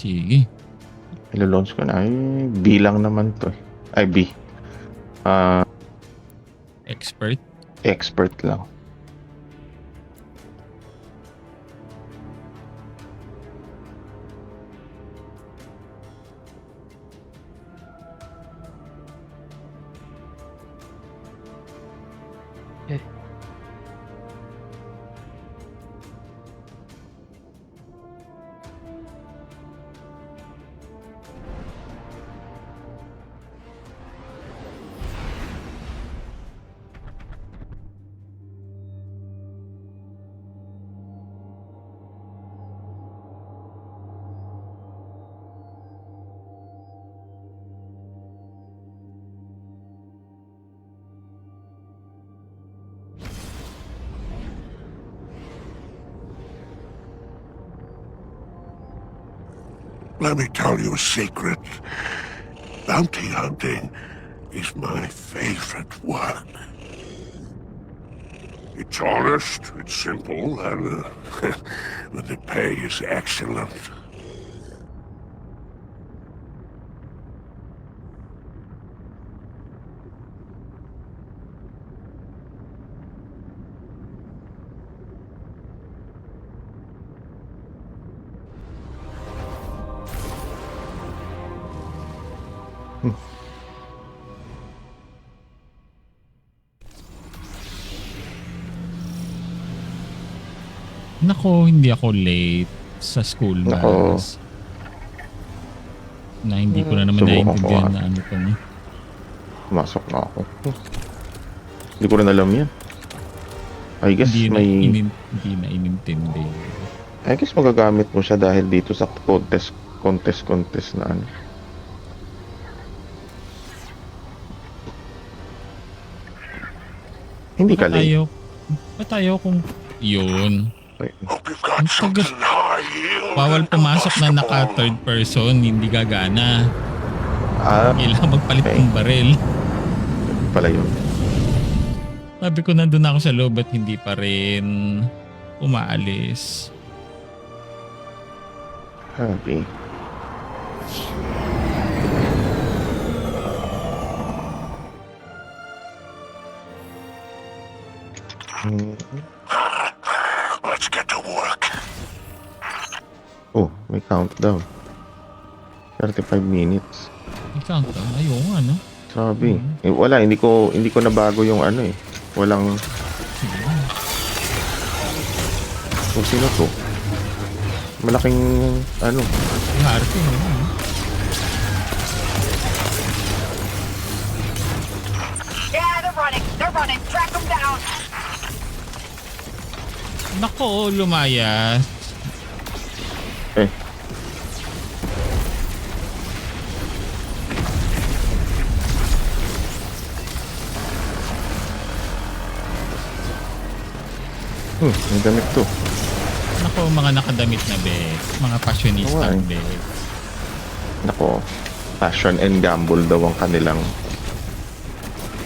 Sige. Ilo-launch ko na. Ay, B lang naman to. Ay, B. Expert. Expert lang. Let me tell you a secret. Bounty hunting is my favorite work. It's honest, it's simple, and the pay is excellent. Nako, hindi ako late sa school Nako. bus. Na hindi ko na naman Subukan ko naiintindihan nga. na ano to. Pumasok na ako. Hindi ko rin alam yan. I guess Hindi na inintindi. I guess magagamit mo siya dahil dito sa contest na ano. Hindi ka late. Ba't tayo kung yun? Hope you've Ang got something tagal. high yield. Bawal pumasok na naka third person, hindi gagana. Kailangan magpalit Okay. ng baril. Pala yun. Sabi ko nandun ako sa loob at hindi pa rin umaalis. Happy. Let's get to work. Oh, may countdown. 35 minutes. I-count down. Ayaw nga, no? Sabi. Wala, hindi ko nabago yung ano eh. Walang... Oh, sino to? Malaking ano. Harte, no? Yeah, they're running. They're running. Track them down. Nako, lumayas. Eh. May damit to. Nako, mga nakadamit na be. Mga fashionista Oo, eh. be. Nako, passion and gamble daw ang kanilang...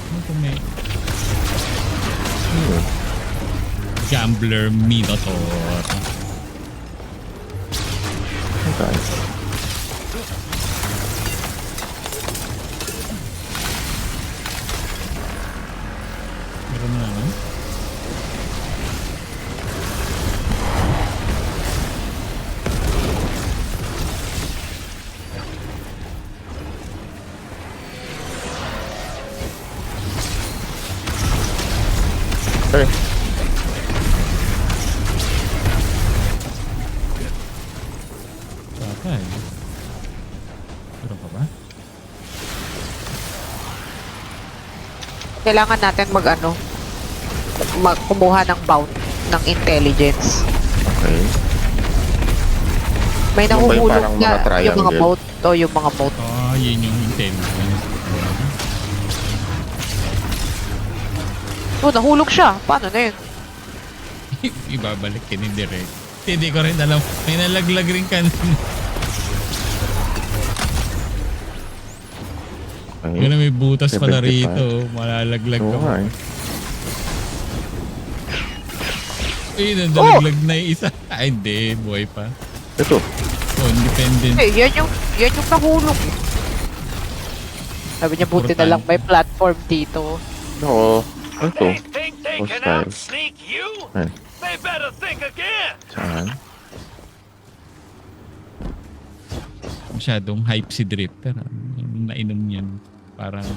Ano kung may Gambler Minotaur. Okay. Meron na naman. Okay. Patay. Meron pa ba? Kailangan natin kumuha ng bound ng intelligence. Okay. May Yung ba yung nahuhulog parang na mga triangle? yung mga boat o yung mga boat. Yun yung intelligence. Oh, nahulog siya. Paano na yun? Ibabalik ka ni Direk. Hindi ko rin alam. May nalaglag rin kanina. Okay. Yun na may butas pala 75. rito. Malalaglag ka Oo nga pa. eh. Nandalaglag na yung isa. Ay, hindi. Buhay pa. Ito. independent. Eh, yan yung nahulog. Sabi niya, buti na lang may platform dito. Oo. Ano to? They think they can Hostile. outsneak you? Ayan. They better think again. Saan? Masyadong hype si Drifter. Yung nainom niyan. Parang...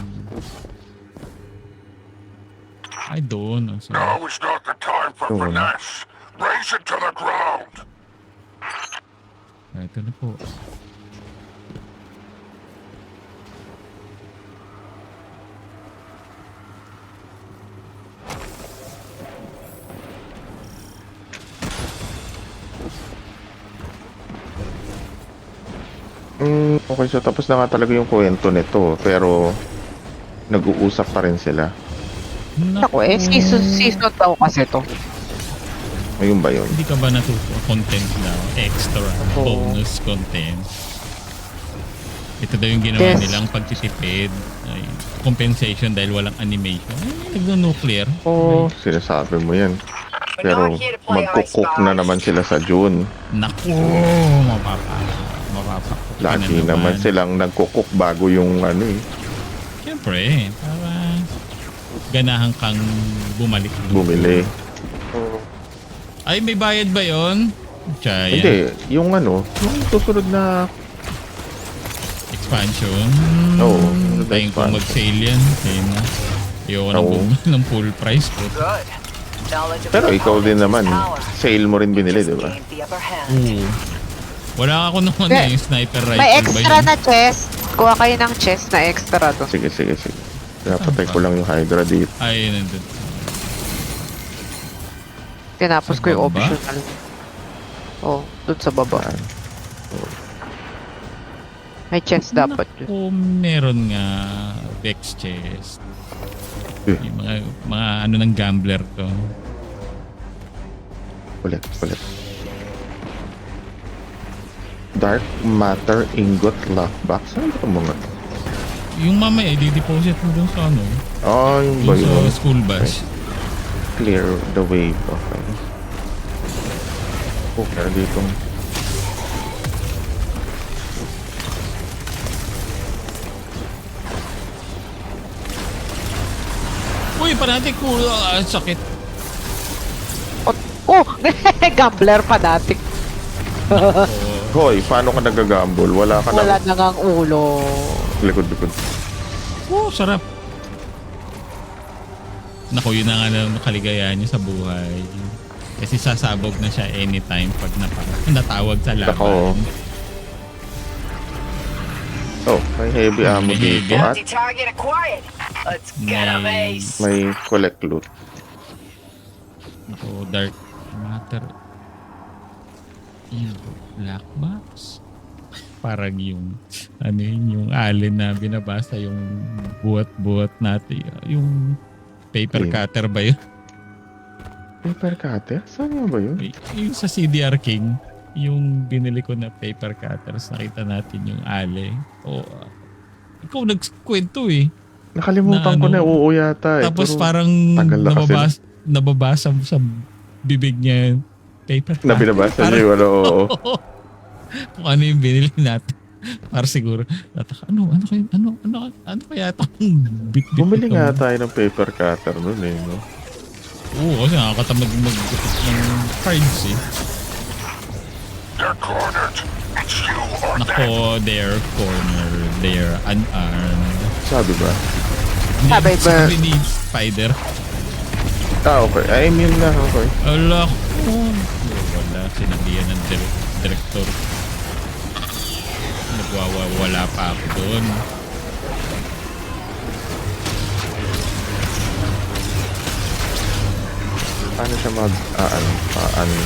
I don't know. So, Now is not the time for Oo. finesse. Raise it to the ground. ito na po. Okay, so tapos na nga talaga yung kwento nito. Pero, nag-uusap pa rin sila. Ako eh, season daw kasi to. Ayun ba yun? Hindi ka ba natuto? Content na extra Oo. bonus content. Ito daw yung ginawa Yes. nilang pagtitipid. Ay, compensation dahil walang animation. Ay, nagno-nuclear. Oo, sinasabi mo yan. Pero, magkukok na naman sila sa June. Naku! Mapapa. Lagi naman silang nagkukok bago yung ano eh, Siyempre, para ganahan kang bumalik. bumili. Ay, may bayad ba yun? Chaya. Hindi, yung ano, yung susunod na, Expansion. Oo, Tayo kung expansion. mag-sale yan. Kaya na. Ayoko nang Oo. bumili ng full price ko. Good. Knowledge of pero your ikaw din opponent's naman, power sale mo rin binili, just di ba? gained the upper hand. Oo. Wala ako nung ano May- yung sniper rifle May ba extra yun? na chest. Kuha kayo ng chest na extra doon. Sige. Pinapatay ko lang yung Hydra dito. Ay, nandun. Tinapos Sa ko yung baba? optional. Oh, doon sa baba. Saan? May chest dapat yun. Kung meron nga Vex chest. Eh. Yung mga ano ng gambler to. Ulit. Dark Matter Ingot Lockbox. Ano ba itong mga to? Yung mamaya, i-deposit mo dun sa ano. Oh, yung ba Dun sa yun? school bus. Clear the way. Okay. Oh, meron ditong... Uy, panatik ko. Sakit. Oh, gambler pa dati. Hoy, paano ka nagagamble? Wala ka Wala na... na ngang ulo. Likod. Oh, sarap. Naku, yun na nga na kaligayahan niya sa buhay. Kasi sasabog na siya anytime pag natawag sa laban. Ako. Oh, may heavy ammo May dito heavy. at Anti-target acquired. Let's get a base. may collect loot. Naku, Dark Matter. Yung black box. Parang yung ano yun, yung alien na binabasa yung buhat-buhat natin. Yung paper Ayun. cutter ba yun? Paper cutter? Saan nga ba yun? Yung sa CDR King, yung binili ko na paper cutters, nakita natin yung ale. O, ikaw nagkwento eh. Nakalimutan Na ko ano, na, oo yata eh. Tapos Pero parang tagal na kasi. nababasa sa bibig niya yung paper cutter. na binabasa niyo yung ano, oo. Kung ano yung binili natin. Para siguro, ano kaya itong bit-bit Bumili ito? nga tayo ng paper cutter nun eh, no? Oo, kasi nakakatamad mag-gupit ng cards eh. They're cornered. It's you or them. Nako, they're corner, they're unarmed. Sabi ba? Sabi ba? Sabi ni Spider. Ah, okay. I mean na, okay. Ala ko. Wala, sinabihan ng director. Nagwawala pa ako doon. Paano siya ano,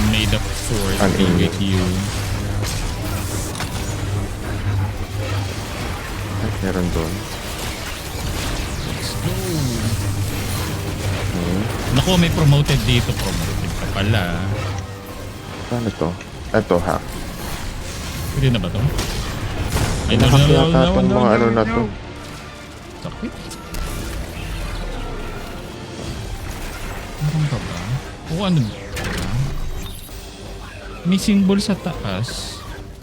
Made up sword An be ingot. with you. ay, meron doon. Let's go. Naku, may promoted dito. Promoted ka pala. Paano to? Ito, hack. Pwede na ba to? Ay, Nahack yata itong mga ano na to. Sakit. Meron pa ba? O ano ba? May symbol sa taas.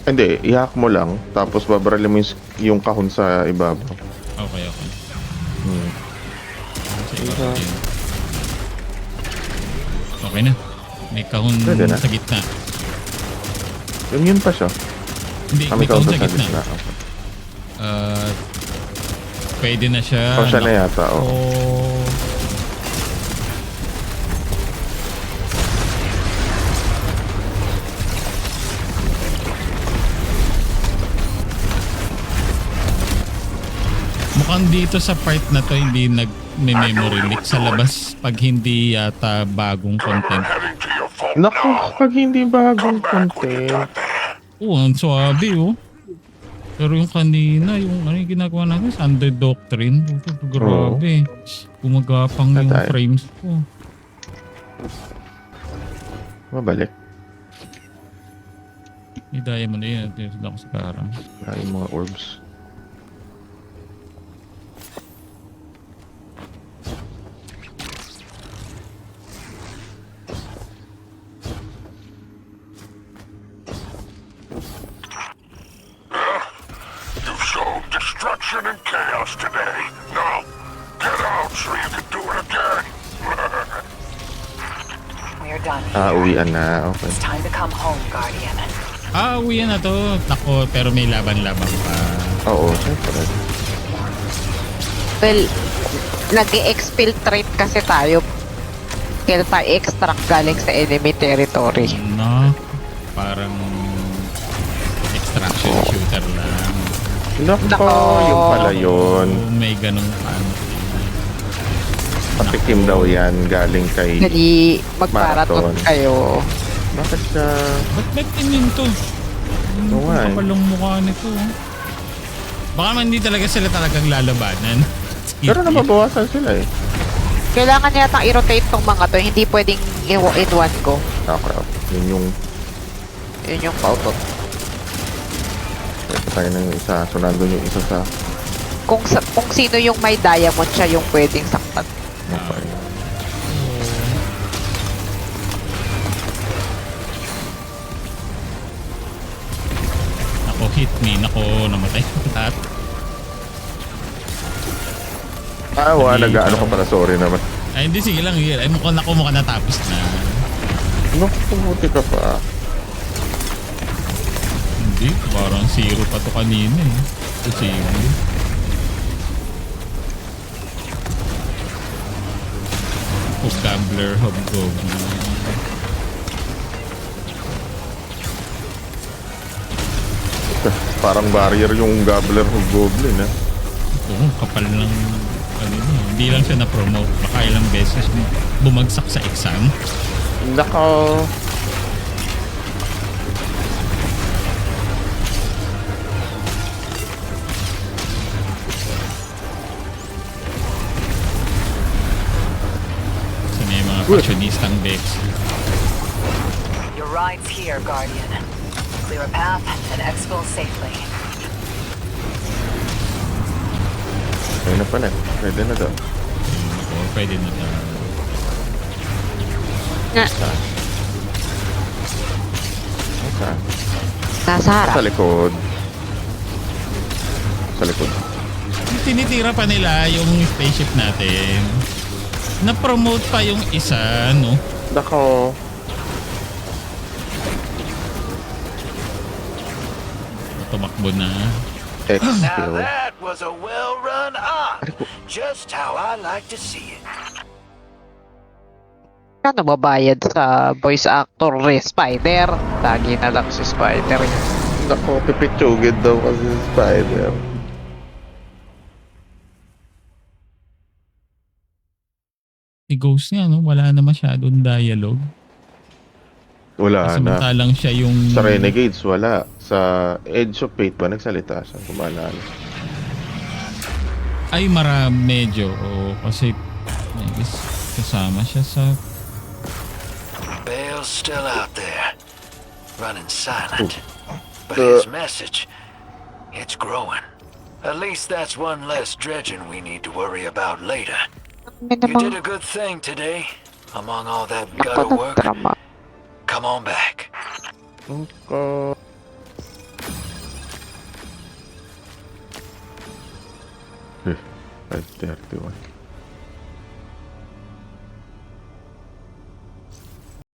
Hindi, i-hack mo lang, tapos babaralin mo yung kahon sa ibabaw. Okay. Hmm. Sa iba pa din. Okay na. May kahon Pwede na. sa gitna. Yun pa siya. Hindi, Kami may kahon kahon sa gitna. Okay. Pwede na siya. O siya na yata, oh. Oh. Mukhang dito sa part na to hindi may memory leak sa labas pag hindi yata bagong content. Heading to your fault Naku, now. pag hindi bagong Come back when you content. got there. Ang swabe oh. Pero yung kanina, yung ano yung ginagawa natin, Sunday Doctrine. Grabe. Gumagapang yung Tatay. frames ko. Mabalik. May diamond na yun. Ito ako sa karang. Yung mga orbs. You've shown destruction and chaos today. Now, get out so you can do it again. We're done Ah, here. uwian na. Okay. It's time to come home, Guardian. Uwi na to. Nako, pero may laban-laban pa. Oo, syempre. Well, nag-exfiltrate kasi tayo. Kaya tayo extract galing sa enemy territory. No, parang extraction shooter lang. Naku, Nako. yung pala yun. Oh, may ganun fancy. Patikim daw yan galing kay... Dali, magmarathon Marathon. kayo. Bakit siya... Ba't ba't immune to? Oo nga eh. Kapalong mukha nito. Oh. Baka man hindi talaga sila talagang lalabanan. Pero nababawasan sila eh. Kailangan yata i-rotate tong mga to. Hindi pwedeng in one go. Ah, crap. Yun Yun yung pautot. Ito tayo ng isa. So, nandun yung isa sa... Kung sino yung may diamond, siya yung pwedeng saktan. Okay. Nako, hit me. Nako, namatay. Lahat. Ah, wala. Hindi, Nag-ano ka pala. Sorry naman. Ay, hindi. Sige lang. Ay, mukhang natapos na. Naku, buti ka pa. Hindi. Parang zero pa to kanina eh. Ito zero. O gambler, hobgoblin. Parang barrier yung Gobbler of Goblin, eh. Oo, kapal ng ano niya. Hindi lang siya na-promote. Baka ilang beses bumagsak sa exam. Nako. Sana yung mga fashionistang Bex. Your ride's here, Guardian. Clear a path and exfil safely. Ayun na pala. Pwede na daw. Oo, pwede na daw. Saan? Nasa Sa harap. likod. Sa likod. Tinitira pa nila yung spaceship natin. Na-promote pa yung isa, no? Nako. Tumakbo na. Now Exfil. that was a well-run op. Just how I like to see it. Kano mabayad sa voice actor Spider? Lagi na lang si Spider. Nako, pipitsugid daw kasi si Spider. Si Ghost niya, no? Wala na masyadong dialogue. Wala na. Samantalang siya yung... Sa Renegades, wala. Sa Edge of Fate ba, nagsalita siya. Kumalala. Ay, medyo. Oo, kasi I guess kasama siya sa... Bale's still out there, running silent. But The- his message, it's growing. At least that's one less dredging we need to worry about later. May You did namang a good thing today, among all that ako gutter ng work. drama. Come on back. Nako. 5:31.